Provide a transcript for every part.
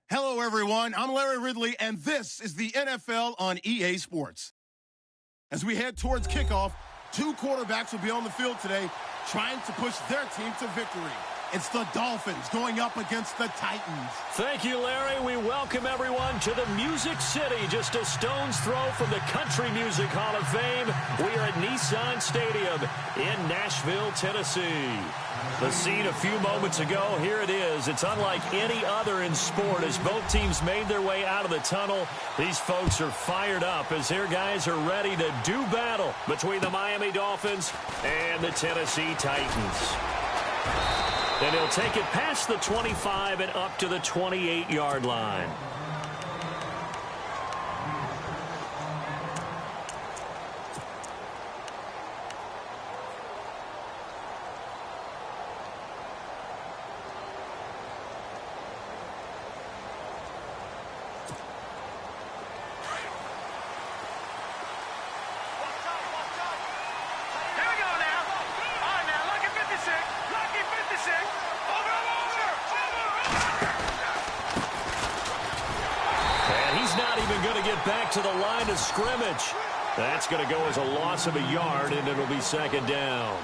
Hello, everyone. I'm Larry Ridley, and this is the NFL on EA Sports. As we head towards kickoff, two quarterbacks will be on the field today trying to push their team to victory. It's the Dolphins going up against the Titans. Thank you, Larry. We welcome everyone to the Music City, just a stone's throw from the Country Music Hall of Fame. We are at Nissan Stadium in Nashville, Tennessee. The scene a few moments ago, here it is. It's unlike any other in sport as both teams made their way out of the tunnel. These folks are fired up as their guys are ready to do battle between the Miami Dolphins and the Tennessee Titans. And he'll take it past the 25 and up to the 28-yard line. Back to the line of scrimmage. That's going to go as a loss of a yard, and it'll be second down.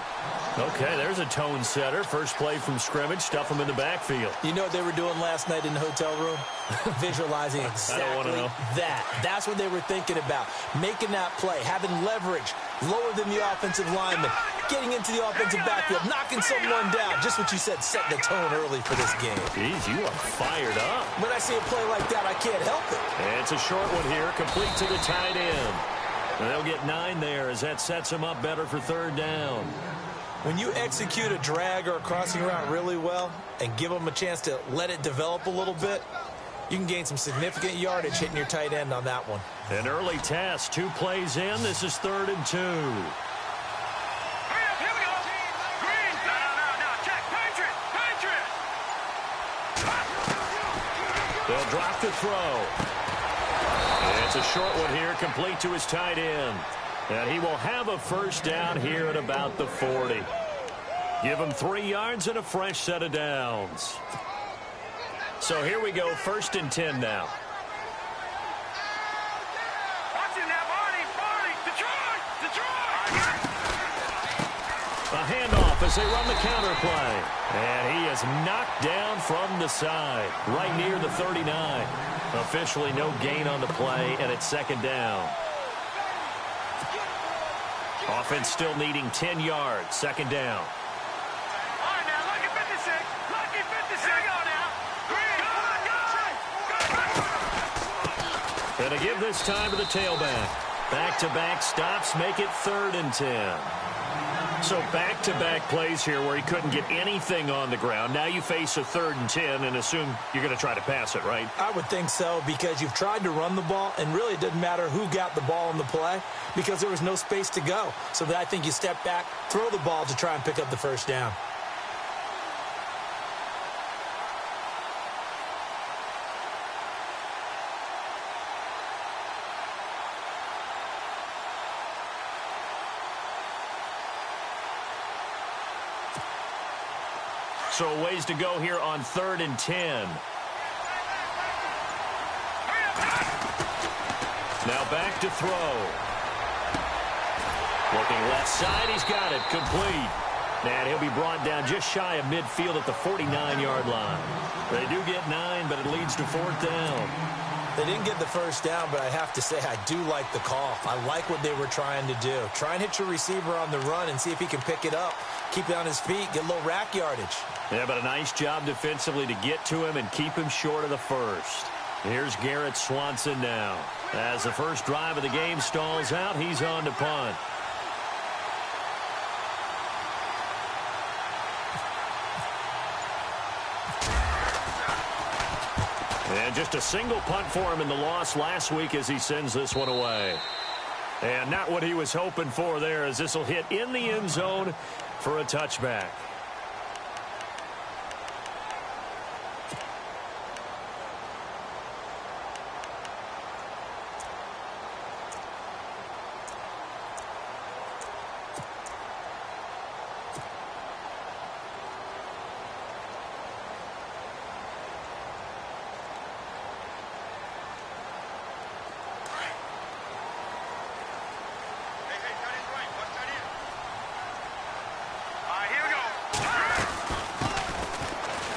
Okay, there's a tone setter. First play from scrimmage, stuff them in the backfield. You know what they were doing last night in the hotel room? Visualizing exactly that. That's what they were thinking about. Making that play, having leverage, lower than the offensive lineman, getting into the offensive backfield, knocking someone down. Just what you said, setting the tone early for this game. Jeez, you are fired up. When I see a play like that, I can't help it. And it's a short one here, complete to the tight end. And they'll get 9 there as that sets them up better for third down. When you execute a drag or a crossing route really well and give them a chance to let it develop a little bit, you can gain some significant yardage hitting your tight end on that one. An early test, 2 plays in. This is 3rd and 2. Hurry up, here we go. Green. No. Check. Patriot. They'll drop the throw. And it's a short one here, complete to his tight end. And he will have a first down here at about the 40. Give him 3 yards and a fresh set of downs. So here we go, 1st and 10 now. Watch it now, Barney. Detroit. A handoff as they run the counter play. And he is knocked down from the side, right near the 39. Officially no gain on the play, and it's second down. Offense still needing 10 yards. Second down. All right, now, lucky 56. Lucky 56. Here we go now. Green. And to give this time to the tailback. Back-to-back stops make it 3rd and 10. So back-to-back plays here where he couldn't get anything on the ground. Now you face a 3rd and 10 and assume you're going to try to pass it, right? I would think so because you've tried to run the ball, and really it didn't matter who got the ball on the play because there was no space to go. So I think you step back, throw the ball to try and pick up the first down. So a ways to go here on 3rd and 10. Now back to throw. Looking left side, he's got it, complete. And he'll be brought down just shy of midfield at the 49-yard line. They do get 9, but it leads to 4th down. They didn't get the first down, but I have to say I do like the call. I like what they were trying to do. Try and hit your receiver on the run and see if he can pick it up. Keep it on his feet, get a little rack yardage. Yeah, but a nice job defensively to get to him and keep him short of the first. Here's Garrett Swanson now. As the first drive of the game stalls out, he's on to punt. And just a single punt for him in the loss last week as he sends this one away. And not what he was hoping for there as this will hit in the end zone for a touchback.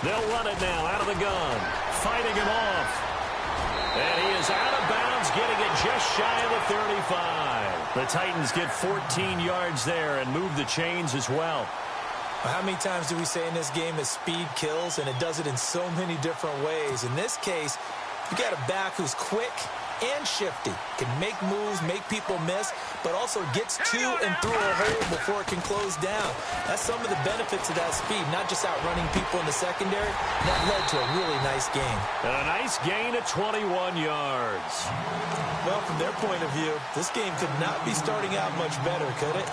They'll run it now out of the gun. Fighting him off. And he is out of bounds, getting it just shy of the 35. The Titans get 14 yards there and move the chains as well. How many times do we say in this game that speed kills, and it does it in so many different ways? In this case, you got a back who's quick and shifty, can make moves, make people miss, but also gets to and through a hole before it can close down. That's some of the benefits of that speed, not just outrunning people in the secondary. That led to a really nice gain. And a nice gain of 21 yards. Well, from their point of view, this game could not be starting out much better, could it?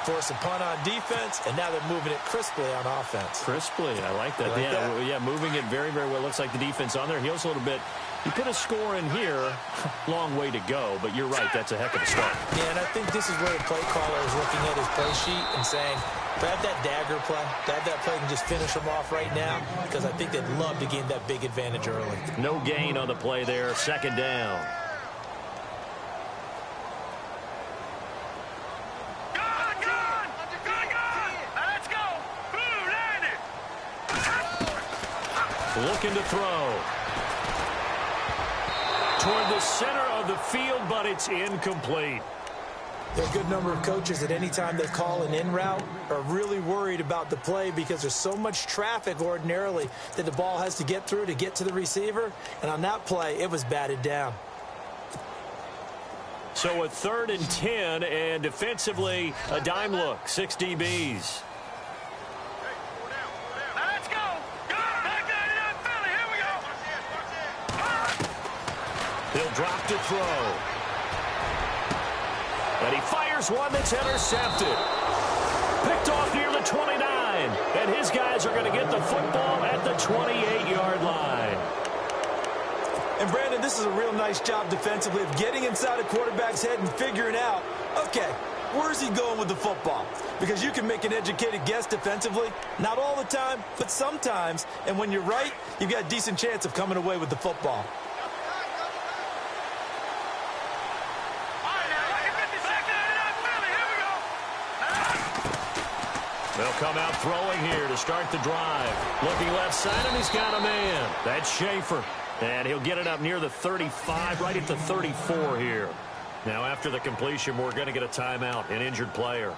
Force a punt on defense, and now they're moving it crisply on offense. Crisply, I like that. Yeah, moving it very, very well. Looks like the defense on their heels a little bit. You put a score in here, long way to go, but you're right, that's a heck of a start. Yeah, and I think this is where the play caller is looking at his play sheet and saying, grab that dagger play, grab that play and just finish them off right now, because I think they'd love to gain that big advantage early. No gain on the play there, second down. Looking to throw. Toward the center of the field, but it's incomplete. There are a good number of coaches at any time they call an in route are really worried about the play because there's so much traffic ordinarily that the ball has to get through to get to the receiver. And on that play, it was batted down. So a 3rd and 10, and defensively, a dime look, 6 DBs. He'll drop to throw. And he fires one that's intercepted. Picked off near the 29. And his guys are going to get the football at the 28-yard line. And, Brandon, this is a real nice job defensively of getting inside a quarterback's head and figuring out, okay, where's he going with the football? Because you can make an educated guess defensively. Not all the time, but sometimes. And when you're right, you've got a decent chance of coming away with the football. They'll come out throwing here to start the drive. Looking left side, and he's got a man. That's Schaefer. And he'll get it up near the 35, right at the 34 here. Now, after the completion, we're going to get a timeout, an injured player.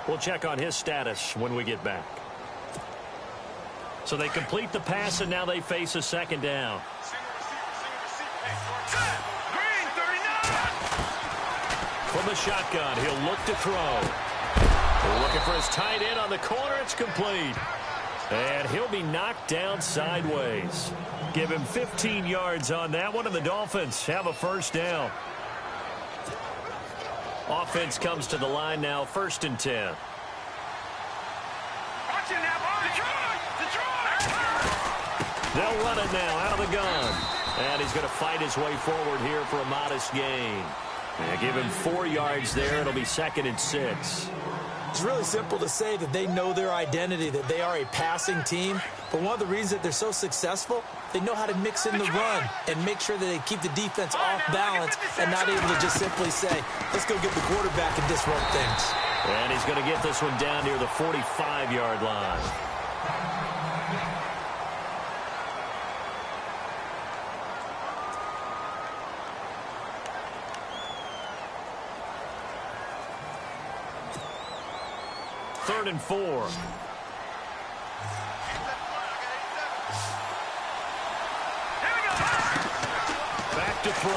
We'll check on his status when we get back. So they complete the pass, and now they face a second down. From the shotgun, he'll look to throw. We're looking for his tight end on the corner. It's complete. And he'll be knocked down sideways. Give him 15 yards on that one, and the Dolphins have a first down. Offense comes to the line now, 1st and 10. They'll run it now out of the gun. And he's going to fight his way forward here for a modest gain. And give him 4 yards there. It'll be 2nd and 6. It's really simple to say that they know their identity, that they are a passing team. But one of the reasons that they're so successful, they know how to mix in the run and make sure that they keep the defense off balance and not able to just simply say, let's go get the quarterback and disrupt things. And he's going to get this one down near the 45-yard line. Third and 4. Back to throw.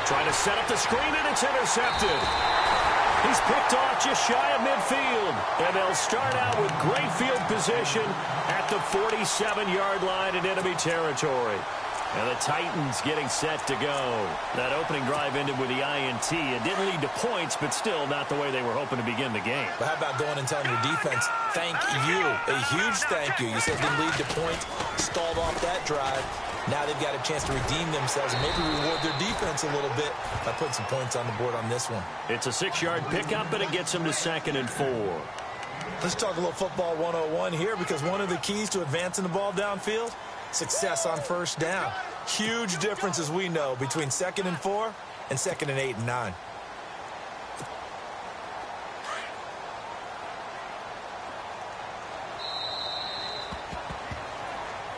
Trying to set up the screen, and it's intercepted. He's picked off just shy of midfield. And they'll start out with great field position at the 47-yard line in enemy territory. And the Titans getting set to go. That opening drive ended with the INT. It didn't lead to points, but still not the way they were hoping to begin the game. But how about going and telling your defense, thank you, a huge thank you. You said it didn't lead to points, stalled off that drive. Now they've got a chance to redeem themselves and maybe reward their defense a little bit by putting some points on the board on this one. It's a 6-yard pickup, and it gets them to 2nd and 4. Let's talk a little football 101 here, because one of the keys to advancing the ball downfield, success on first down. Huge difference, as we know, between 2nd and 4 and 2nd and 8 and 9.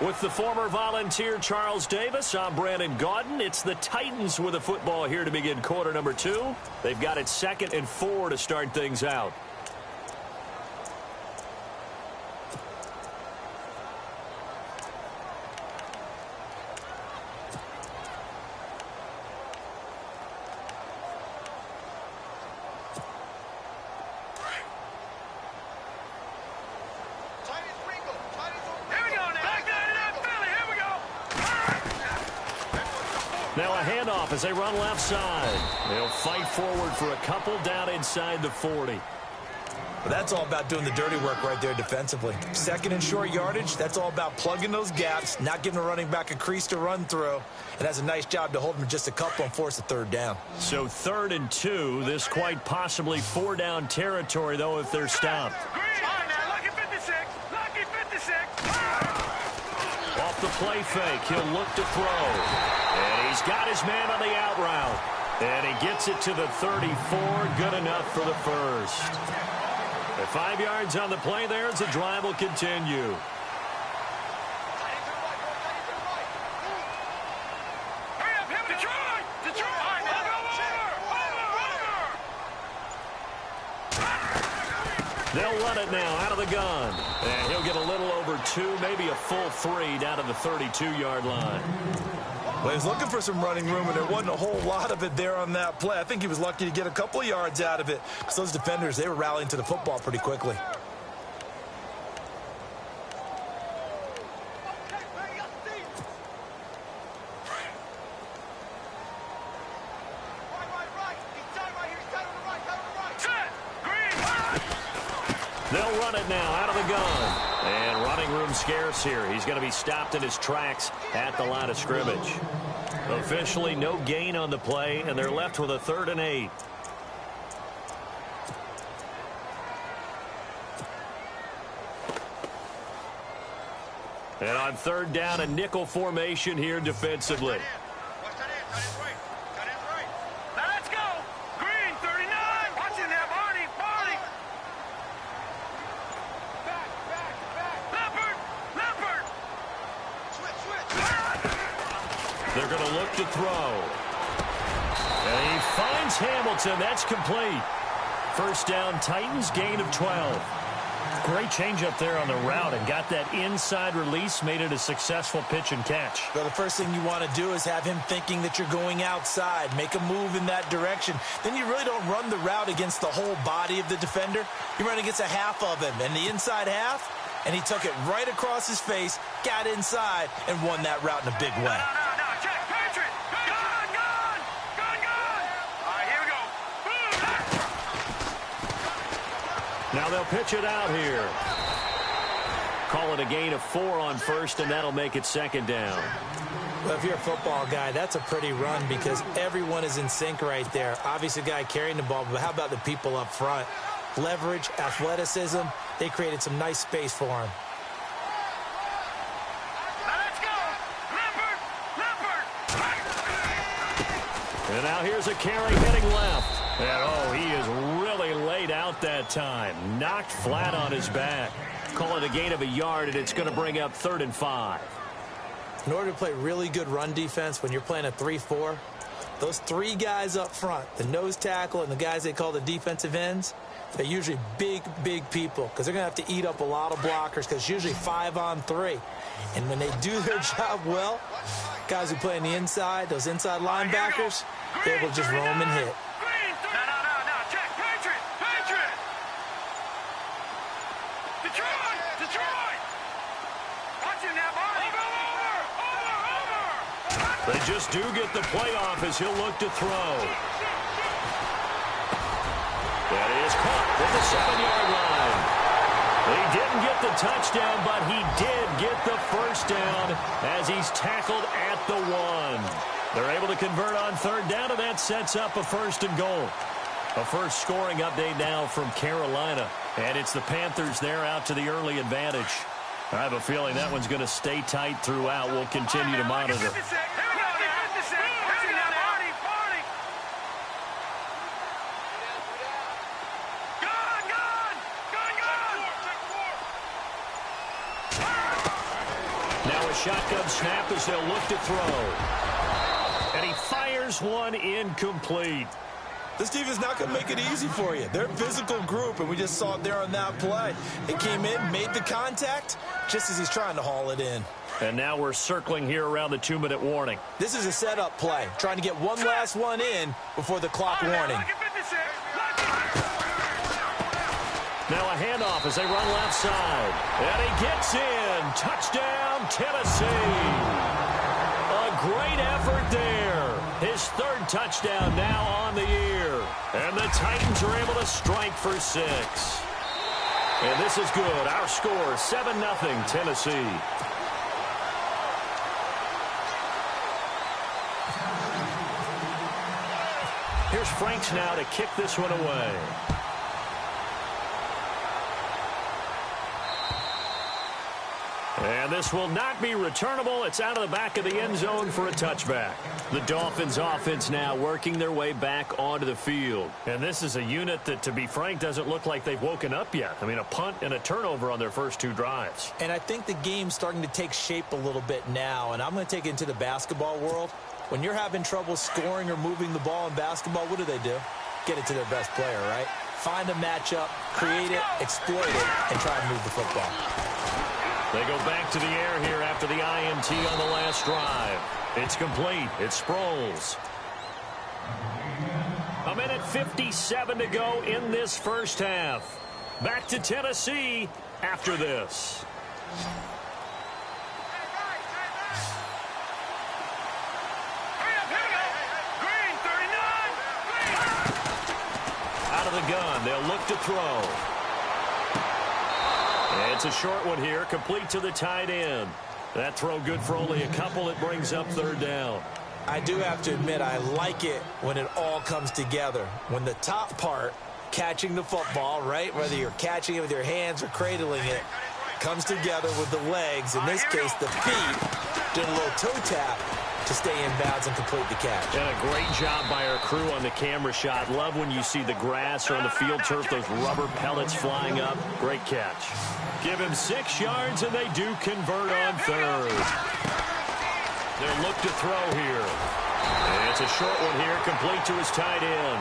With the former Volunteer Charles Davis, I'm Brandon Gaudin. It's the Titans with the football here to begin quarter number 2. They've got it 2nd and 4 to start things out. Now a handoff as they run left side. They'll fight forward for a couple down inside the 40. Well, that's all about doing the dirty work right there defensively. 2nd and short yardage, that's all about plugging those gaps, not giving a running back a crease to run through. And has a nice job to hold him just a couple and force a 3rd down. So 3rd and 2, this quite possibly 4-down territory, though, if they're stopped. Lucky 56. Lucky 56. Off the play fake, he'll look to throw. And he's got his man on the out route. And he gets it to the 34. Good enough for the first. At 5 yards on the play there as the drive will continue. Hurry up, him, Detroit! Detroit! Over! They'll run it now out of the gun. And he'll get a little over 2, maybe a full 3 down to the 32-yard line. Well, he was looking for some running room, and there wasn't a whole lot of it there on that play. I think he was lucky to get a couple of yards out of it because those defenders, they were rallying to the football pretty quickly. They'll run it now out of the gun. And running room scarce here. He's going to be stopped in his tracks at the line of scrimmage. Officially no gain on the play, and they're left with a 3rd and 8. And on 3rd down, a nickel formation here defensively. Let's go! Green, 39! Watching that, Barney! Barney! Leopard! Leopard! They're going to look to throw. And he finds Hamilton. That's complete. 1st down, Titans, gain of 12. Great change up there on the route and got that inside release, made it a successful pitch and catch. Well, the first thing you want to do is have him thinking that you're going outside, make a move in that direction. Then you really don't run the route against the whole body of the defender. You run against a half of him, and the inside half, and he took it right across his face, got inside, and won that route in a big way. No, check, Patriot! Gun! All right, here we go. Now they'll pitch it out here. Call it a gain of 4 on 1st, and that'll make it 2nd down. Well, if you're a football guy, that's a pretty run because everyone is in sync right there. Obviously, the guy carrying the ball, but how about the people up front? Leverage, athleticism, they created some nice space for him. Let's go! Leopard! And now here's a carry heading left. And, he is really laid out that time. Knocked flat on his back. Call it a gain of a yard, and it's going to bring up 3rd and 5. In order to play really good run defense when you're playing a 3-4, those 3 guys up front, the nose tackle and the guys they call the defensive ends, they're usually big people because they're going to have to eat up a lot of blockers because it's usually 5 on 3. And when they do their job well, guys who play on the inside, those inside linebackers, they're able to just roam and hit. No, check, Patriot! Detroit! Watching that, Barney! Over! They just do get the playoff as he'll look to throw. That is caught at the 7-yard line. He didn't get the touchdown, but he did get the 1st down as he's tackled at the 1. They're able to convert on 3rd down, and that sets up a 1st and goal. A first scoring update now from Carolina, and it's the Panthers there out to the early advantage. I have a feeling that one's going to stay tight throughout. We'll continue to monitor. shotgun snap as they'll look to throw. And he fires one incomplete. This defense is not going to make it easy for you. They're a physical group, and we just saw it there on that play. It came in, made the contact, just as he's trying to haul it in. And now we're circling here around the 2-minute warning. This is a setup play, trying to get one last one in before the clock warning. Now a handoff as they run left side. And he gets in. Touchdown, Tennessee. A great effort there. His third touchdown now on the year. And the Titans are able to strike for 6. And this is good. Our score, 7-0 Tennessee. Here's Franks now to kick this one away. And this will not be returnable. It's out of the back of the end zone for a touchback. The Dolphins offense now working their way back onto the field. And this is a unit that, to be frank, doesn't look like they've woken up yet. I mean, a punt and a turnover on their first 2 drives. And I think the game's starting to take shape a little bit now. And I'm going to take it into the basketball world. When you're having trouble scoring or moving the ball in basketball, what do? Get it to their best player, right? Find a matchup, create it, exploit it, and try and move the football. They go back to the air here after the IMT on the last drive. It's complete. It's Sproles. 1:57 to go in this first half. Back to Tennessee after this. Out of the gun, they'll look to throw. It's a short one here, complete to the tight end. That throw good for only a couple. It brings up 3rd down. I do have to admit, I like it when it all comes together. When the top part, catching the football, right, whether you're catching it with your hands or cradling it, comes together with the legs, in this case the feet, doing a little toe tap to stay in bounds and complete the catch. And a great job by our crew on the camera shot. Love when you see the grass or on the field turf, those rubber pellets flying up. Great catch. Give him 6 yards, and they do convert on 3rd. They'll look to throw here. And it's a short one here, complete to his tight end.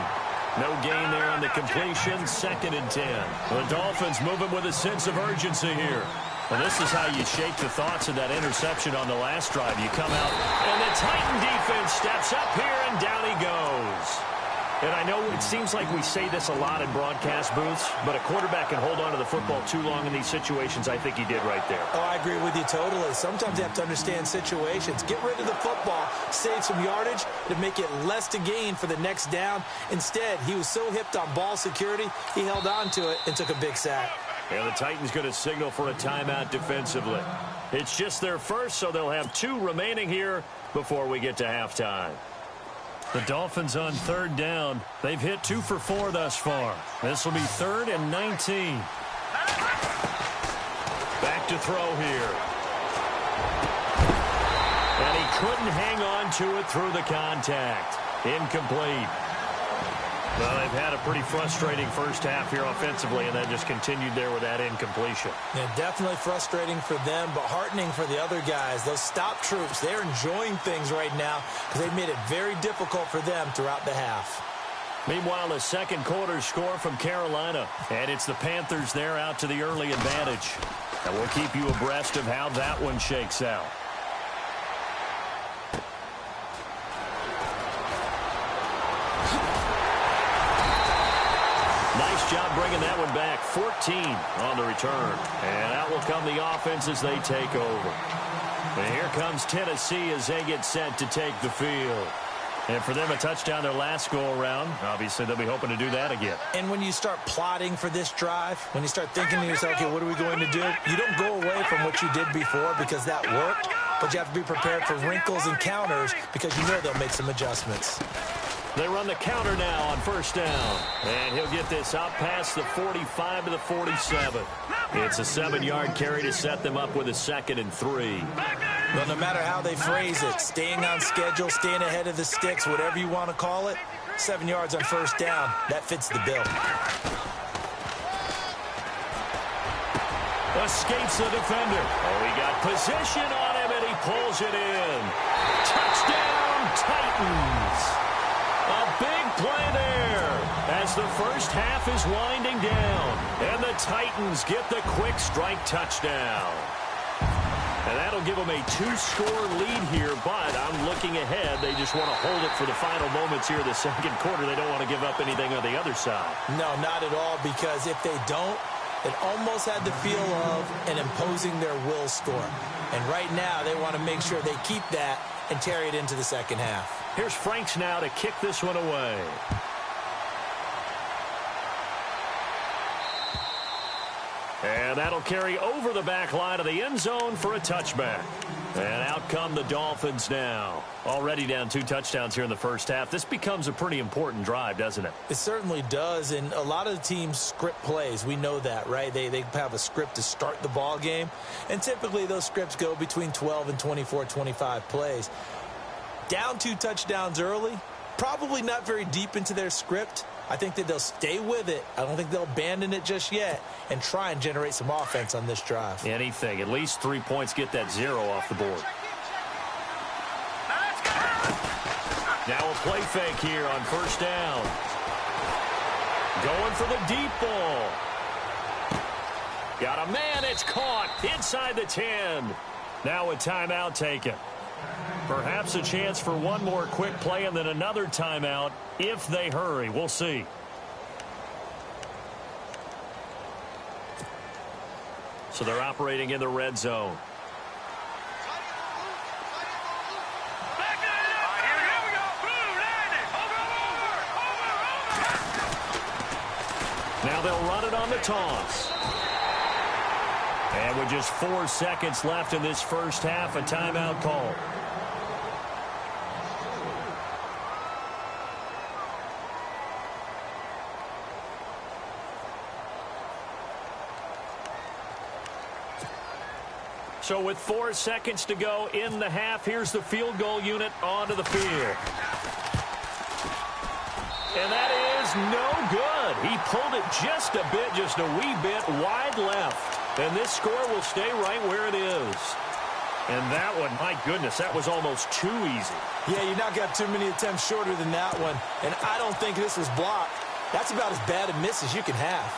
No gain there on the completion, 2nd and 10. The Dolphins moving with a sense of urgency here. Well, this is how you shake the thoughts of that interception on the last drive. You come out, and the Titan defense steps up here, and down he goes. And I know it seems like we say this a lot in broadcast booths, but a quarterback can hold on to the football too long in these situations. I think he did right there. Oh, I agree with you totally. Sometimes you have to understand situations. Get rid of the football, save some yardage to make it less to gain for the next down. Instead, he was so hipped on ball security, he held on to it and took a big sack. And the Titans going to signal for a timeout defensively. It's just their first, so they'll have 2 remaining here before we get to halftime. The Dolphins on 3rd down. They've hit 2 for 4 thus far. This will be 3rd and 19. Back to throw here. And he couldn't hang on to it through the contact. Incomplete. Well, they've had a pretty frustrating first half here offensively, and then just continued there with that incompletion. Yeah, definitely frustrating for them, but heartening for the other guys. Those stop troops, they're enjoying things right now because they've made it very difficult for them throughout the half. Meanwhile, the second quarter score from Carolina, and it's the Panthers there out to the early advantage. And we'll keep you abreast of how that one shakes out. Nice job bringing that one back. 14 on the return. And out will come the offense as they take over. And here comes Tennessee as they get set to take the field. And for them, a touchdown their last go-around. Obviously, they'll be hoping to do that again. And when you start plotting for this drive, when you start thinking to yourself, okay, what are we going to do? You don't go away from what you did before because that worked, but you have to be prepared for wrinkles and counters because you know they'll make some adjustments. They run the counter now on first down. And he'll get this out past the 45 to the 47. It's a 7-yard carry to set them up with a 2nd and 3. Well, no matter how they phrase it, staying on schedule, staying ahead of the sticks, whatever you want to call it, 7 yards on first down, that fits the bill. Escapes the defender. Oh, he got position on him, and he pulls it in. Touchdown, Titans. A big play there as the first half is winding down. And the Titans get the quick strike touchdown. And that'll give them a 2-score lead here, but I'm looking ahead. They just want to hold it for the final moments here of the second quarter. They don't want to give up anything on the other side. No, not at all, because if they don't, it almost had the feel of an imposing their will score. And right now, they want to make sure they keep that and carry it into the second half. Here's Franks now to kick this one away. And that'll carry over the back line of the end zone for a touchback. And out come the Dolphins now. Already down 2 touchdowns here in the first half. This becomes a pretty important drive, doesn't it? It certainly does, and a lot of the teams script plays. We know that, right? They have a script to start the ball game, and typically those scripts go between 12 and 24, 25 plays. Down 2 touchdowns early, probably not very deep into their script. I think that they'll stay with it. I don't think they'll abandon it just yet and try and generate some offense on this drive. Anything. At least 3 points, get that 0 off the board. Now a play fake here on first down. Going for the deep ball. Got a man. It's caught inside the 10. Now a timeout taken. Perhaps a chance for one more quick play and then another timeout if they hurry. We'll see. So they're operating in the red zone. Now they'll run it on the toss. And with just 4 seconds left in this first half, a timeout call. So with 4 seconds to go in the half, here's the field goal unit onto the field. And that is no good. He pulled it just a bit, just a wee bit wide left. And this score will stay right where it is. And that one, my goodness, that was almost too easy. Yeah, you not got too many attempts shorter than that one. And I don't think this was blocked. That's about as bad a miss as you can have.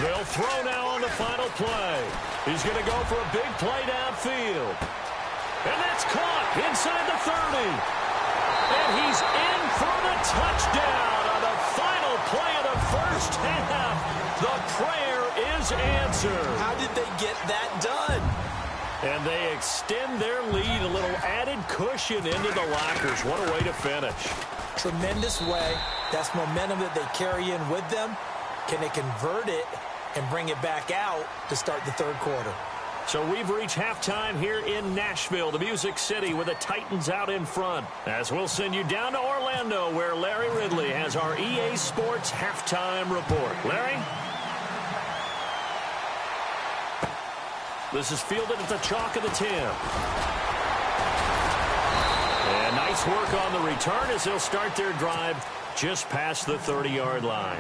They'll throw now on the final play. He's going to go for a big play downfield. And that's caught inside the 30. And he's in for the touchdown on the final play of the first half. The prayer is answered. How did they get that done? And they extend their lead, a little added cushion into the lockers. What a way to finish. Tremendous way. That's momentum that they carry in with them. Can they convert it and bring it back out to start the third quarter? So we've reached halftime here in Nashville, the Music City, with the Titans out in front. As we'll send you down to Orlando, where Larry Ridley has our EA Sports halftime report. Larry? This is fielded at the chalk of the 10. And nice work on the return as they'll start their drive just past the 30-yard line.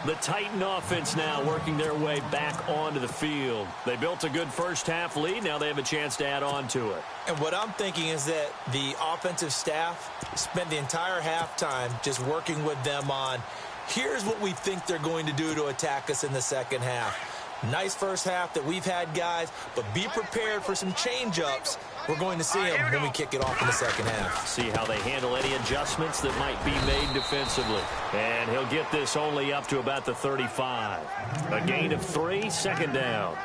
The Titan offense now working their way back onto the field. They built a good first-half lead. Now they have a chance to add on to it. And what I'm thinking is that the offensive staff spent the entire halftime just working with them on, here's what we think they're going to do to attack us in the second half. Nice first half that we've had, guys, but be prepared for some change-ups. We're going to see them when we kick it off in the second half. See how they handle any adjustments that might be made defensively. And he'll get this only up to about the 35. A gain of 3, second down.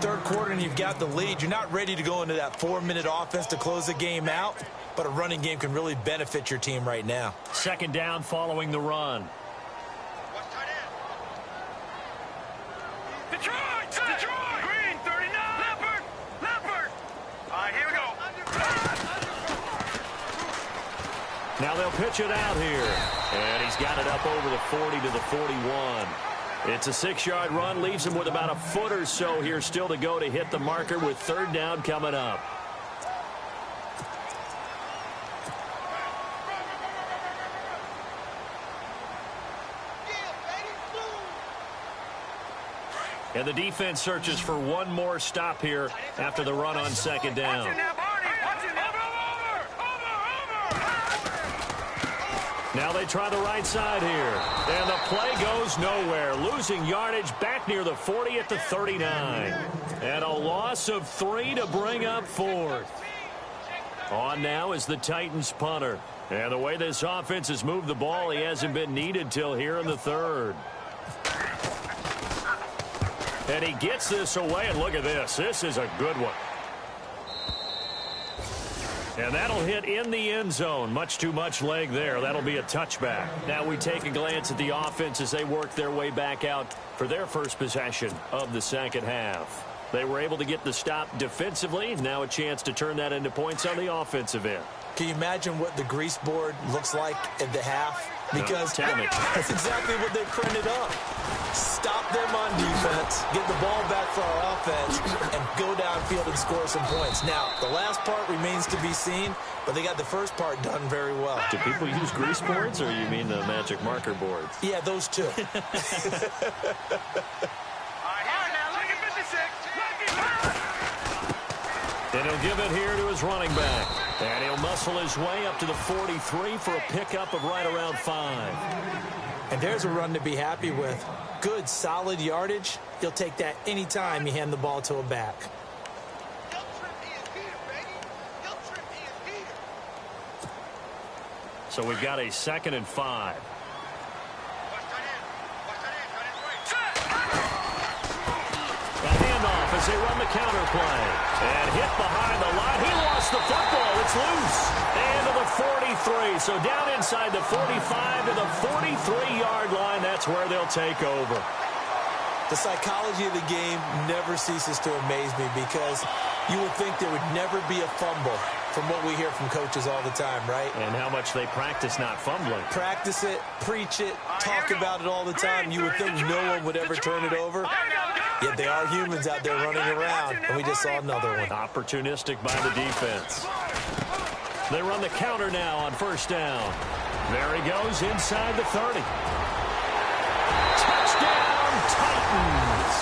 Third quarter and you've got the lead. You're not ready to go into that 4-minute offense to close the game out, but a running game can really benefit your team right now. Second down following the run. Detroit! Green, 39! Leopard! All right, here we go. Now they'll pitch it out here. And he's got it up over the 40 to the 41. It's a 6-yard run, leaves him with about a foot or so here still to go to hit the marker with third down coming up. And the defense searches for one more stop here after the run on second down. Now they try the right side here. And the play goes nowhere. Losing yardage back near the 40 at the 39. And a loss of 3 to bring up fourth. On now is the Titans punter. And the way this offense has moved the ball, he hasn't been needed till here in the third. And he gets this away, and look at this. This is a good one. And that'll hit in the end zone. Much too much leg there. That'll be a touchback. Now we take a glance at the offense as they work their way back out for their first possession of the second half. They were able to get the stop defensively. Now a chance to turn that into points on the offensive end. Can you imagine what the grease board looks like at the half? Because that's exactly what they printed up. Stop them on defense, get the ball back for our offense, and go downfield and score some points. Now, the last part remains to be seen, but they got the first part done very well. Do people use grease boards, or you mean the magic marker boards? Yeah, those two. And he'll give it here to his running back. And he'll muscle his way up to the 43 for a pickup of right around 5. And there's a run to be happy with. Good, solid yardage. He'll take that anytime you hand the ball to a back. So we've got a 2nd and 5. As they run the counter play. And hit behind the line. He lost the football. It's loose. And to the 43. So down inside the 45 to the 43-yard line. That's where they'll take over. The psychology of the game never ceases to amaze me because you would think there would never be a fumble from what we hear from coaches all the time, right? And how much they practice not fumbling. Practice it, preach it, talk about it all the time. You would think no one would ever turn it over. Yet they are humans out there running around, and we just saw another one. Opportunistic by the defense. They run the counter now on first down. There he goes inside the 30. Touchdown, Titans.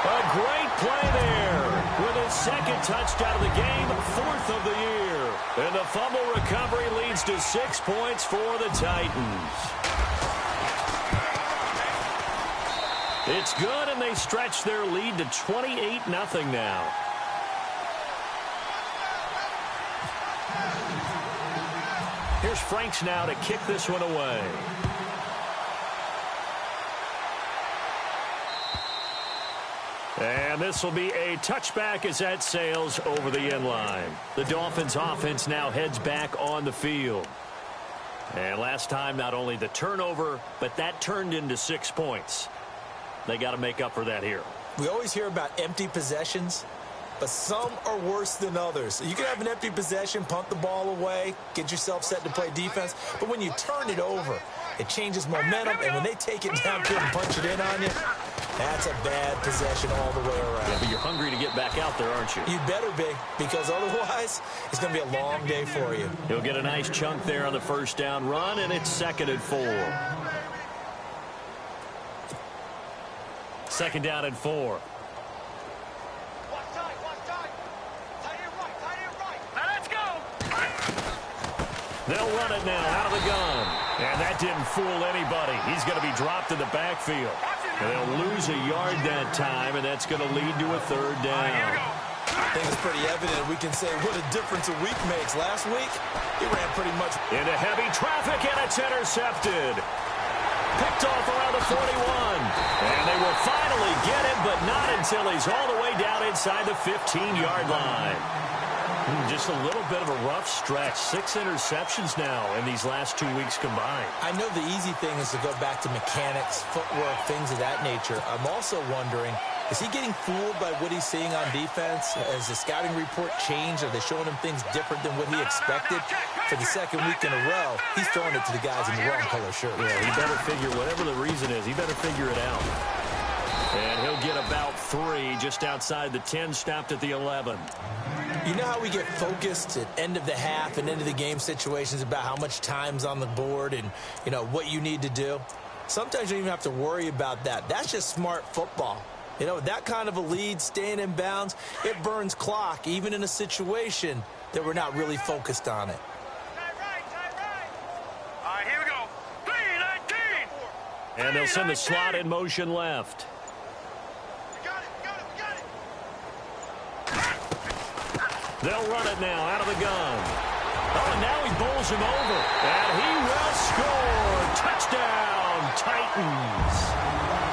A great play there with his 2nd touchdown of the game, 4th of the year. And the fumble recovery leads to 6 points for the Titans. It's good, and they stretch their lead to 28-0 now. Here's Franks now to kick this one away. And this will be a touchback as that sails over the end line. The Dolphins offense now heads back on the field. And last time, not only the turnover, but that turned into 6 points. They got to make up for that here. We always hear about empty possessions, but some are worse than others. You can have an empty possession, punt the ball away, get yourself set to play defense, but when you turn it over, it changes momentum, and when they take it downfield and punch it in on you, that's a bad possession all the way around. Yeah, but you're hungry to get back out there, aren't you? You better be, because otherwise, it's going to be a long day for you. He'll get a nice chunk there on the first down run, and it's 2nd and 4. 2nd down and 4. They'll run it now out of the gun. And that didn't fool anybody. He's going to be dropped in the backfield. And they'll lose a yard that time, and that's going to lead to a 3rd down. I think it's pretty evident we can say what a difference a week makes. Last week, he ran pretty much into heavy traffic, and it's intercepted. Picked off around the 41. And they will finally get him, but not until he's all the way down inside the 15-yard line. Just a little bit of a rough stretch. 6 interceptions now in these last 2 weeks combined. I know the easy thing is to go back to mechanics, footwork, things of that nature. I'm also wondering, is he getting fooled by what he's seeing on defense? Has the scouting report changed? Are they showing him things different than what he expected? For the 2nd week in a row, he's throwing it to the guys in the wrong color shirt. Yeah, he better figure, whatever the reason is, he better figure it out. And he'll get about 3 just outside the 10, stopped at the 11. You know how we get focused at end of the half and end of the game situations about how much time's on the board and, you know, what you need to do? Sometimes you don't even have to worry about that. That's just smart football. You know, that kind of a lead, staying in bounds, it burns clock, even in a situation that we're not really focused on it. All right, here we go. 3-19. And they'll send the slot in motion left. We got it. They'll run it now out of the gun. Oh, and now he bowls him over. And he will score. Touchdown, Titans.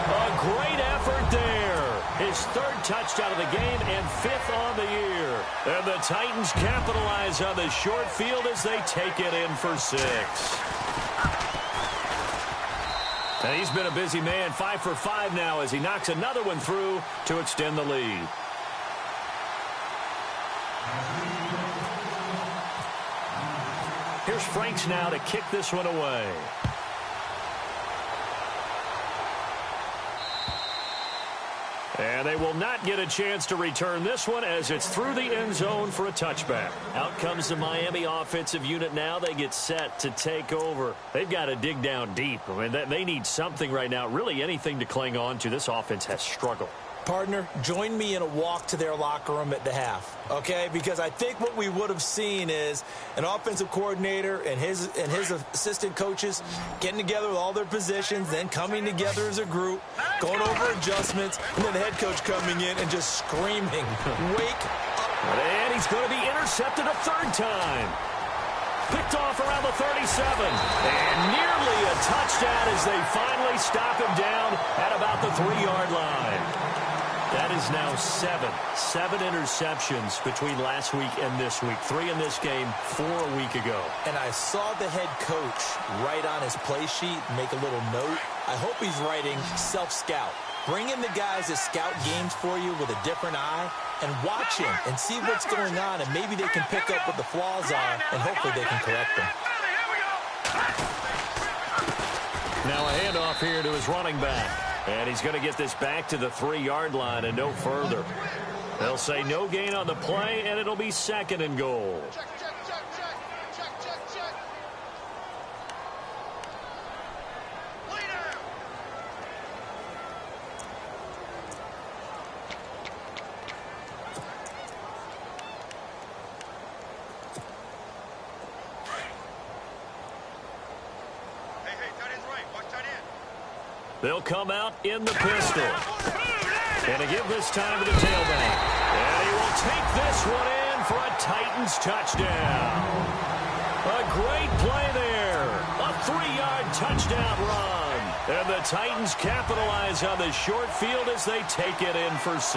A great effort there. His third touchdown of the game and 5th on the year. And the Titans capitalize on the short field as they take it in for 6. And he's been a busy man, 5 for 5 now as he knocks another one through to extend the lead. Here's Franks now to kick this one away. And they will not get a chance to return this one as it's through the end zone for a touchback. Out comes the Miami offensive unit now. They get set to take over. They've got to dig down deep. I mean, they need something right now, really anything to cling on to. This offense has struggled. Partner, join me in a walk to their locker room at the half, okay? Because I think what we would have seen is an offensive coordinator and his assistant coaches getting together with all their positions, then coming together as a group, going over adjustments, and then the head coach coming in and just screaming, wake up. And he's going to be intercepted a third time. Picked off around the 37. And nearly a touchdown as they finally stop him down at about the 3-yard line. That is now 7 interceptions between last week and this week. 3 in this game, 4 a week ago. And I saw the head coach write on his play sheet, make a little note. I hope he's writing self-scout. Bring in the guys that scout games for you with a different eye and watch him and see what's going on, and maybe they can pick up what the flaws are, and hopefully they can correct them. Now a handoff here to his running back. And he's going to get this back to the 3-yard line and no further. They'll say no gain on the play, and it'll be 2nd and goal. They'll come out in the pistol. And to give this time to the tailback. And he will take this one in for a Titans touchdown. A great play there. A 3-yard touchdown run. And the Titans capitalize on the short field as they take it in for 6.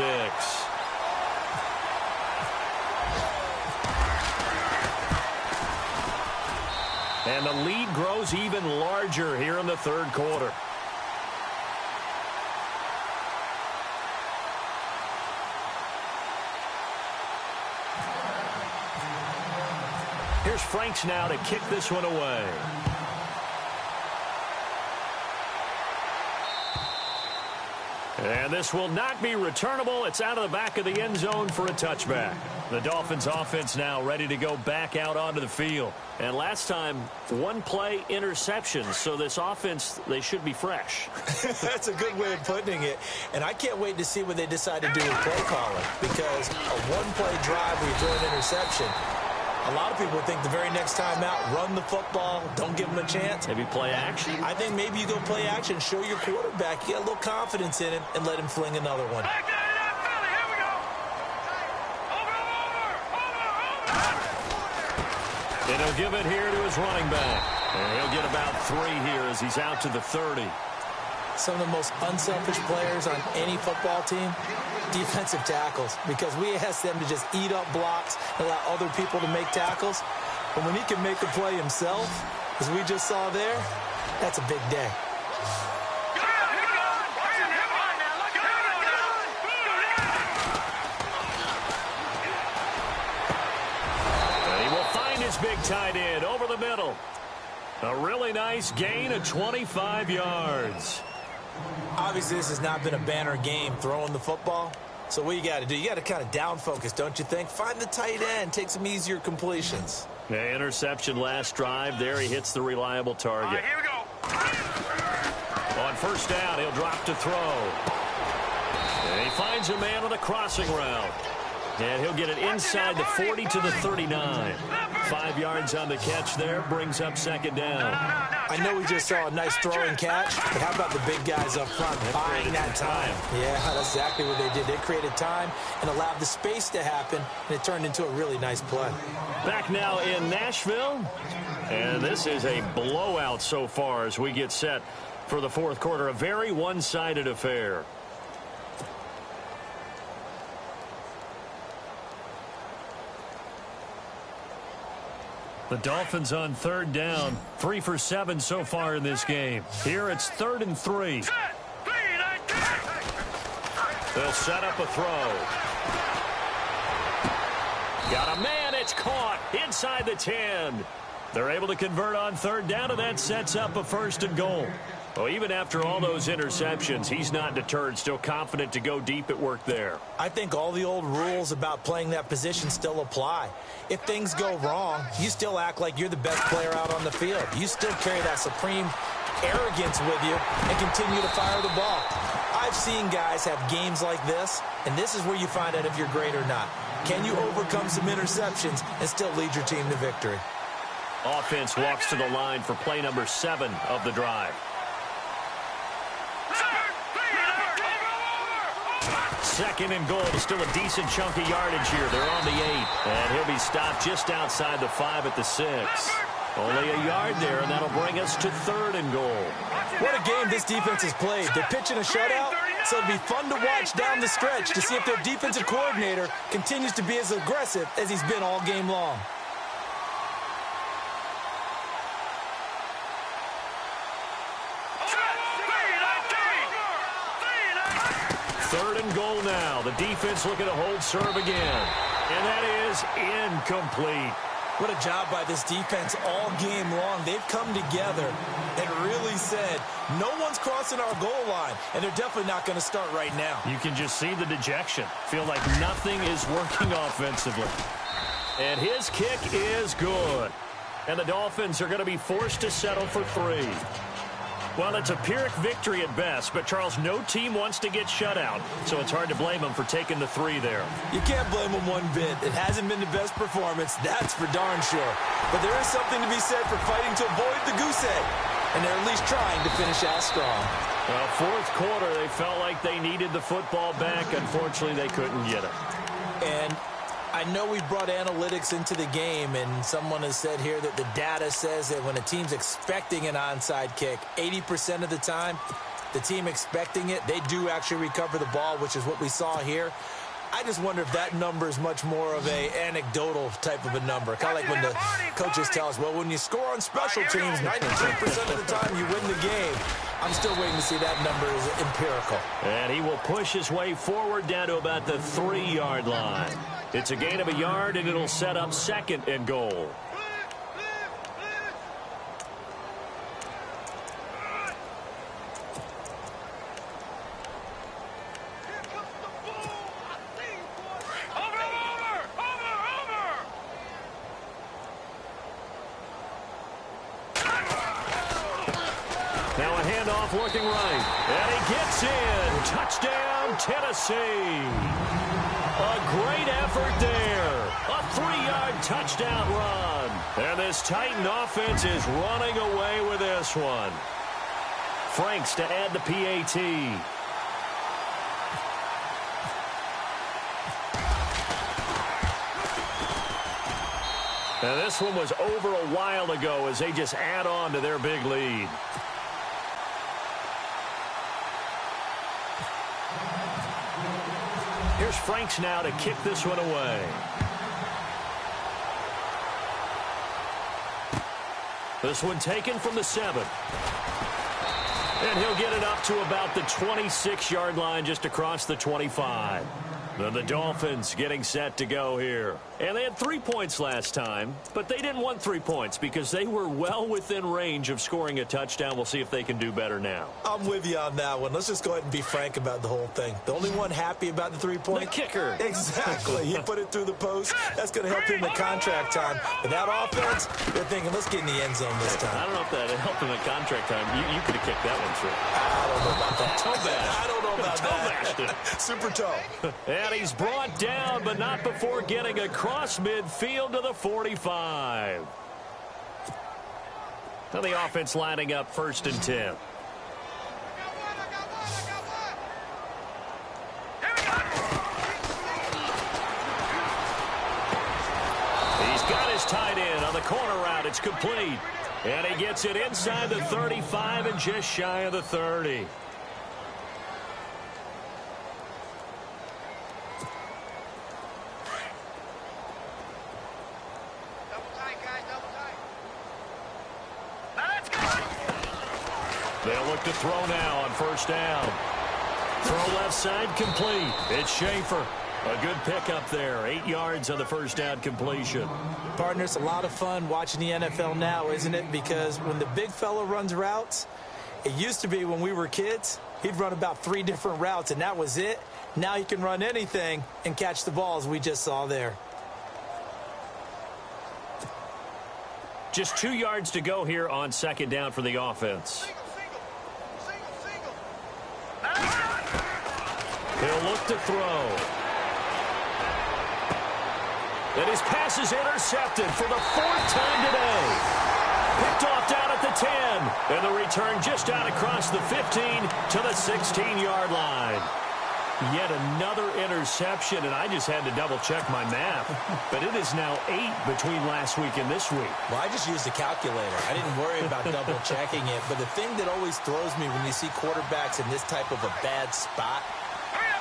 And the lead grows even larger here in the third quarter. Here's Franks now to kick this one away. And this will not be returnable. It's out of the back of the end zone for a touchback. The Dolphins offense now ready to go back out onto the field. And last time, 1 play interception. So this offense, they should be fresh. That's a good way of putting it. And I can't wait to see what they decide to do with play calling. Because a 1-play drive where you throw an interception, a lot of people think the very next time out, run the football, don't give them a chance. Maybe play action? I think maybe you go play action, show your quarterback, you get a little confidence in him, and let him fling another one. And he'll give it here to his running back. And he'll get about 3 here as he's out to the 30. Some of the most unselfish players on any football team, defensive tackles, because we ask them to just eat up blocks and allow other people to make tackles. But when he can make a play himself, as we just saw there, that's a big day. And he will find his big tight end over the middle. A really nice gain of 25 yards. Obviously, this has not been a banner game throwing the football. So what you got to do, you got to kind of down focus, don't you think? Find the tight end, take some easier completions. Yeah, interception last drive. There he hits the reliable target. All right, here we go. On first down, he'll drop to throw. And he finds a man on a crossing route. And he'll get it inside the 40 to the 39. 5 yards on the catch there, brings up second down. I know we just saw a nice throwing catch, but how about the big guys up front buying that time? Yeah, that's exactly what they did. They created time and allowed the space to happen, and it turned into a really nice play. Back now in Nashville, and this is a blowout so far as we get set for the fourth quarter. A very one-sided affair. The Dolphins on third down, 3 for 7 so far in this game. Here it's 3rd and 3. They'll set up a throw. Got a man, it's caught inside the 10. They're able to convert on third down, and that sets up a 1st and goal. Well, even after all those interceptions, he's not deterred, still confident to go deep at work there. I think all the old rules about playing that position still apply. If things go wrong, you still act like you're the best player out on the field. You still carry that supreme arrogance with you and continue to fire the ball. I've seen guys have games like this, and this is where you find out if you're great or not. Can you overcome some interceptions and still lead your team to victory? Offense walks to the line for play number 7 of the drive. 2nd and goal. Still a decent chunk of yardage here. They're on the 8. And he'll be stopped just outside the 5 at the 6. Only a yard there, and that'll bring us to 3rd and goal. What a game this defense has played. They're pitching a shutout, so it'll be fun to watch down the stretch to see if their defensive coordinator continues to be as aggressive as he's been all game long. Third and goal now. The defense looking to hold serve again. And that is incomplete. What a job by this defense all game long. They've come together and really said, no one's crossing our goal line, and they're definitely not going to start right now. You can just see the dejection. Feel like nothing is working offensively. And his kick is good. And the Dolphins are going to be forced to settle for 3. Well, it's a Pyrrhic victory at best, but, Charles, no team wants to get shut out, so it's hard to blame them for taking the 3 there. You can't blame them one bit. It hasn't been the best performance, that's for darn sure. But there is something to be said for fighting to avoid the goose egg, and they're at least trying to finish out strong. Well, fourth quarter, they felt like they needed the football back. Unfortunately, they couldn't get it. And I know we brought analytics into the game, and someone has said here that the data says that when a team's expecting an onside kick, 80% of the time, the team expecting it, they do actually recover the ball, which is what we saw here. I just wonder if that number is much more of a anecdotal type of a number. Kind of like when the coaches tell us, well, when you score on special teams, 93% of the time you win the game. I'm still waiting to see that number is empirical. And he will push his way forward down to about the 3-yard line. It's a gain of a yard, and it'll set up 2nd and goal. Now a handoff looking right. And he gets in. Touchdown, Tennessee. A great effort there. A 3-yard touchdown run. And this Titan offense is running away with this one. Franks to add the PAT. Now this one was over a while ago as they just add on to their big lead. Here's Franks now to kick this one away. This one taken from the 7. And he'll get it up to about the 26-yard line, just across the 25. Then the Dolphins getting set to go here. And they had 3 points last time, but they didn't want 3 points because they were well within range of scoring a touchdown. We'll see if they can do better now. I'm with you on that one. Let's just go ahead and be frank about the whole thing. The only one happy about the 3-point? The kicker. Exactly. He put it through the post. That's going to help him in contract time. But that offense, they're thinking, let's get in the end zone this time. I don't know if that helped him in contract time. You could have kicked that one through. I don't know about that. So bad. I don't know about that? Super toe. And he's brought down, but not before getting across midfield to the 45. Now the offense lining up 1st and 10. He's got his tight end on the corner route. It's complete. And he gets it inside the 35 and just shy of the 30. They'll look to throw now on 1st down. Throw left side complete. It's Schaefer. A good pickup there. 8 yards on the 1st down completion. Partner, it's a lot of fun watching the NFL now, isn't it? Because when the big fella runs routes, it used to be when we were kids, he'd run about 3 different routes, and that was it. Now he can run anything and catch the balls we just saw there. Just 2 yards to go here on 2nd down for the offense. He'll look to throw. And his pass is intercepted for the 4th time today. Picked off down at the 10. And the return just out across the 15 to the 16-yard line. Yet another interception, and I just had to double-check my math. But it is now 8 between last week and this week. Well, I just used a calculator. I didn't worry about double-checking it. But the thing that always throws me when you see quarterbacks in this type of a bad spot,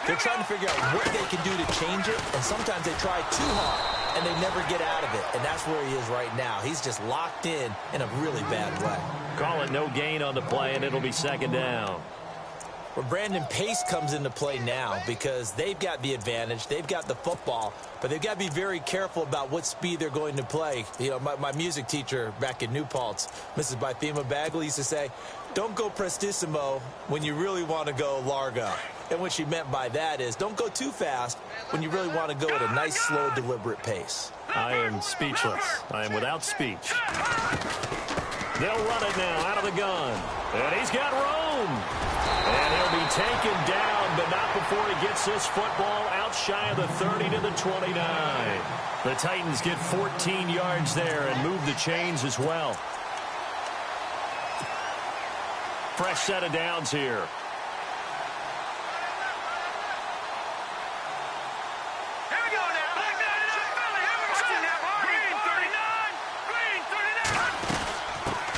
they're trying to figure out what they can do to change it, and sometimes they try too hard, and they never get out of it, and that's where he is right now. He's just locked in a really bad way. Call it no gain on the play, and it'll be 2nd down. Well, Brandon, pace comes into play now because they've got the advantage. They've got the football, but they've got to be very careful about what speed they're going to play. You know, my music teacher back in New Paltz, Mrs. Bythema Bagley, used to say, don't go prestissimo when you really want to go largo. And what she meant by that is don't go too fast when you really want to go at a nice, slow, deliberate pace. I am speechless. I am without speech. They'll run it now out of the gun. And he's got room. And he'll be taken down, but not before he gets this football out shy of the 30 to the 29. The Titans get 14 yards there and move the chains as well. Fresh set of downs here.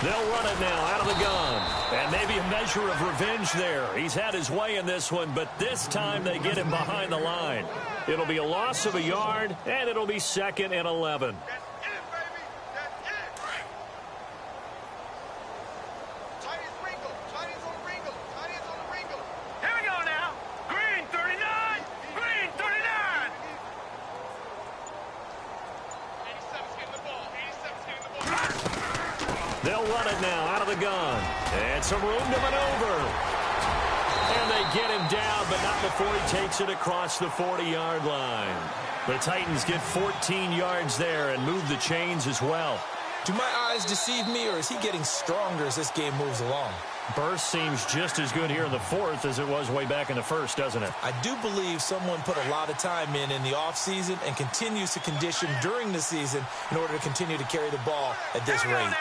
They'll run it now out of the gun. And maybe a measure of revenge there. He's had his way in this one, but this time they get him behind the line. It'll be a loss of a yard, and it'll be 2nd and 11. They'll run it now out of the gun. And some room to maneuver. And they get him down, but not before he takes it across the 40-yard line. The Titans get 14 yards there and move the chains as well. Do my eyes deceive me, or is he getting stronger as this game moves along? Burst seems just as good here in the 4th as it was way back in the 1st, doesn't it? I do believe someone put a lot of time in the offseason and continues to condition during the season in order to continue to carry the ball at this rate.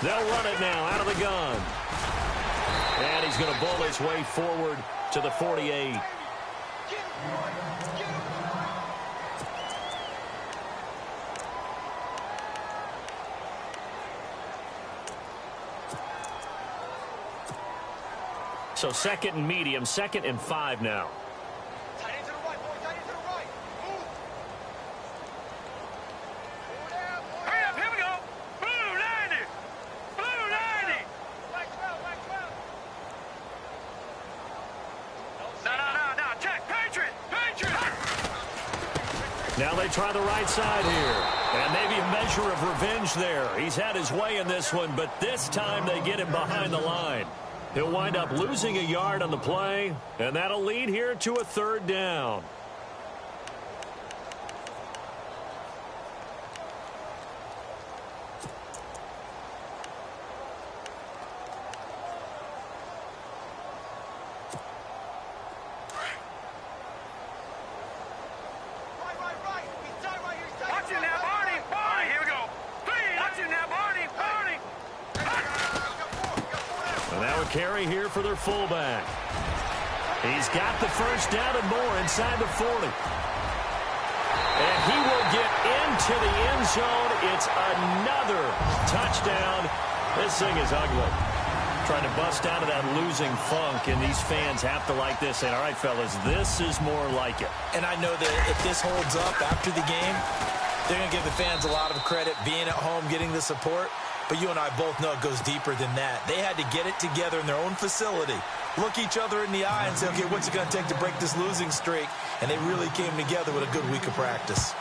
They'll run it now out of the gun. And he's going to bull his way forward to the 48. So 2nd and medium, 2nd and 5 now. Now they try the right side here. And maybe a measure of revenge there. He's had his way in this one, but this time they get him behind the line. He'll wind up losing a yard on the play, and that'll lead here to a 3rd down. A carry here for their fullback. He's got the first down and more inside the 40. And he will get into the end zone. It's another touchdown. This thing is ugly. Trying to bust out of that losing funk, and these fans have to like this. And all right, fellas, this is more like it. And I know that if this holds up after the game, they're going to give the fans a lot of credit, being at home, getting the support. But you and I both know it goes deeper than that. They had to get it together in their own facility, look each other in the eye and say, okay, what's it going to take to break this losing streak? And they really came together with a good week of practice.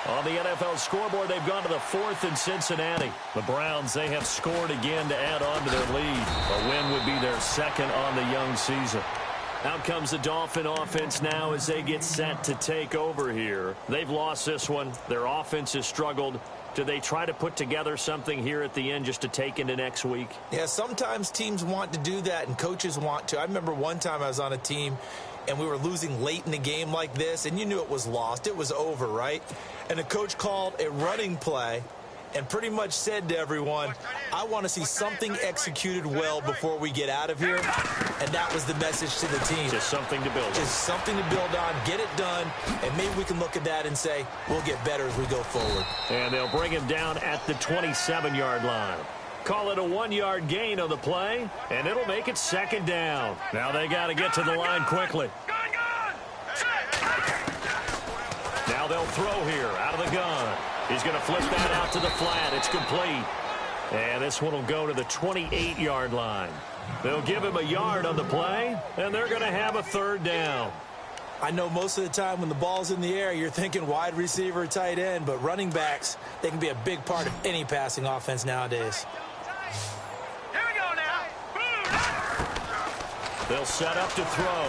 On the NFL scoreboard, they've gone to the 4th in Cincinnati. The Browns, they have scored again to add on to their lead. A win would be their second on the young season. Out comes the Dolphin offense now as they get set to take over here. They've lost this one. Their offense has struggled. Do they try to put together something here at the end just to take into next week? Yeah, sometimes teams want to do that and coaches want to. I remember one time I was on a team and we were losing late in the game like this, and you knew it was lost. It was over, right? And the coach called a running play and pretty much said to everyone, I want to see something executed well before we get out of here. And that was the message to the team. Just something to build on. Just something to build on, get it done, and maybe we can look at that and say, we'll get better as we go forward. And they'll bring him down at the 27-yard line. Call it a 1-yard gain on the play, and it'll make it second down. Now they got to get to the line quickly. Now they'll throw here out of the gun. He's going to flip that out to the flat. It's complete. And this one will go to the 28-yard line. They'll give him a yard on the play, and they're going to have a third down. I know most of the time when the ball's in the air, you're thinking wide receiver, tight end, but running backs, they can be a big part of any passing offense nowadays. Here we go now. They'll set up to throw.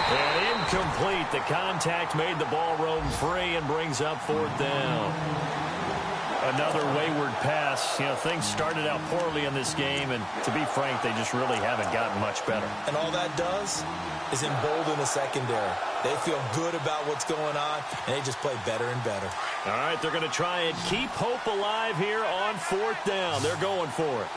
And incomplete. The contact made the ball roam free and brings up 4th down. Another wayward pass. You know, things started out poorly in this game, and to be frank, they just really haven't gotten much better. And all that does is embolden the secondary. They feel good about what's going on, and they just play better and better. All right, they're going to try and keep hope alive here on 4th down. They're going for it.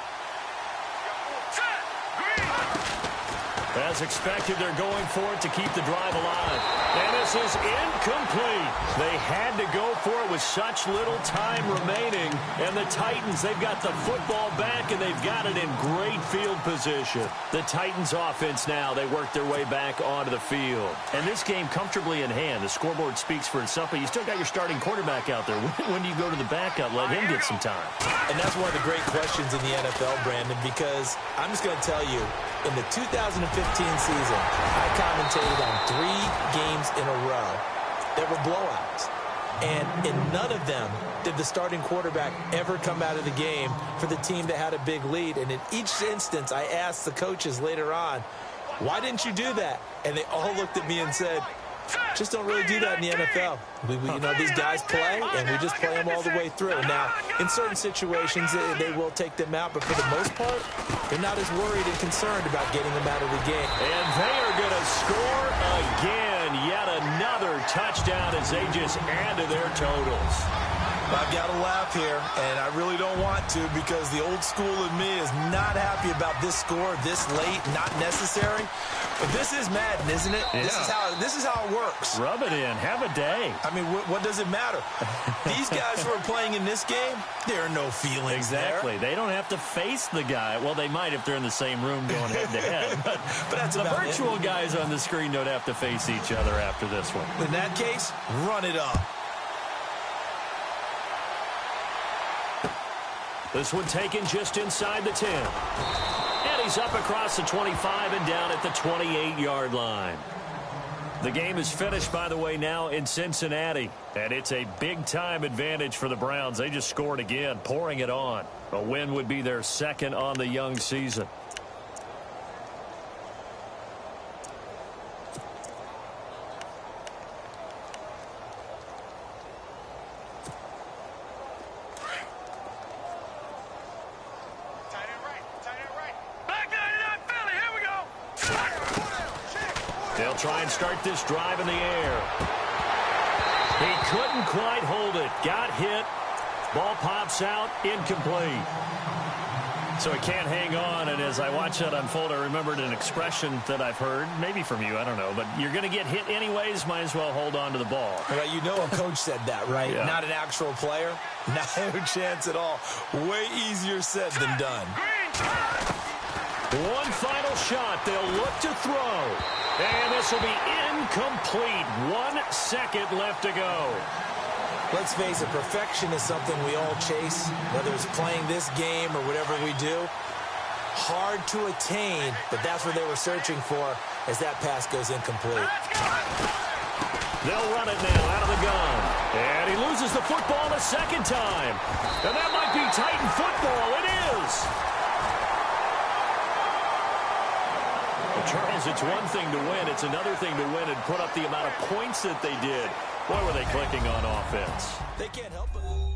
As expected, they're going for it to keep the drive alive. And this is incomplete. They had to go for it with such little time remaining. And the Titans, they've got the football back, and they've got it in great field position. The Titans offense now, they work their way back onto the field. And this game comfortably in hand. The scoreboard speaks for itself, but you still got your starting quarterback out there. When do you go to the backup? Let him get some time. And that's one of the great questions in the NFL, Brandon, because I'm just going to tell you, in the 2015 season, I commentated on 3 games in a row that were blowouts. And in none of them did the starting quarterback ever come out of the game for the team that had a big lead. And in each instance, I asked the coaches later on, why didn't you do that? And they all looked at me and said, just don't really do that in the NFL. You know, these guys play, and we just play them all the way through. Now, in certain situations, they will take them out, but for the most part, they're not as worried and concerned about getting them out of the game. And they are going to score again. Yet another touchdown as they just add to their totals. I've got to laugh here, and I really don't want to because the old school in me is not happy about this score this late, not necessary. But this is Madden, isn't it? Yeah. This is how it works. Rub it in. Have a day. I mean, what does it matter? These guys who are playing in this game, there are no feelings Exactly. there. They don't have to face the guy. Well, they might if they're in the same room going head-to-head. But that's the about virtual it. guys on the screen don't have to face each other after this one. In that case, run it up. This one taken just inside the 10. And he's up across the 25 and down at the 28-yard line. The game is finished, by the way, now in Cincinnati. And it's a big-time advantage for the Browns. They just scored again, pouring it on. A win would be their second on the young season. They'll try and start this drive in the air. He couldn't quite hold it. Got hit. Ball pops out. Incomplete. So he can't hang on, and as I watch that unfold, I remembered an expression that I've heard, maybe from you, I don't know, but you're going to get hit anyways, might as well hold on to the ball. Well, you know a coach said that, right? Yeah. Not an actual player. No chance at all. Way easier said than done. One final shot. They'll look to throw. And this will be incomplete. 1 second left to go. Let's face it, perfection is something we all chase, whether it's playing this game or whatever we do. Hard to attain, but that's what they were searching for as that pass goes incomplete. They'll run it now out of the gun. And he loses the football a second time. And that might be Titan football. It is. Well, Charles, it's one thing to win. It's another thing to win and put up the amount of points that they did. Boy, were they clicking on offense. They can't help it.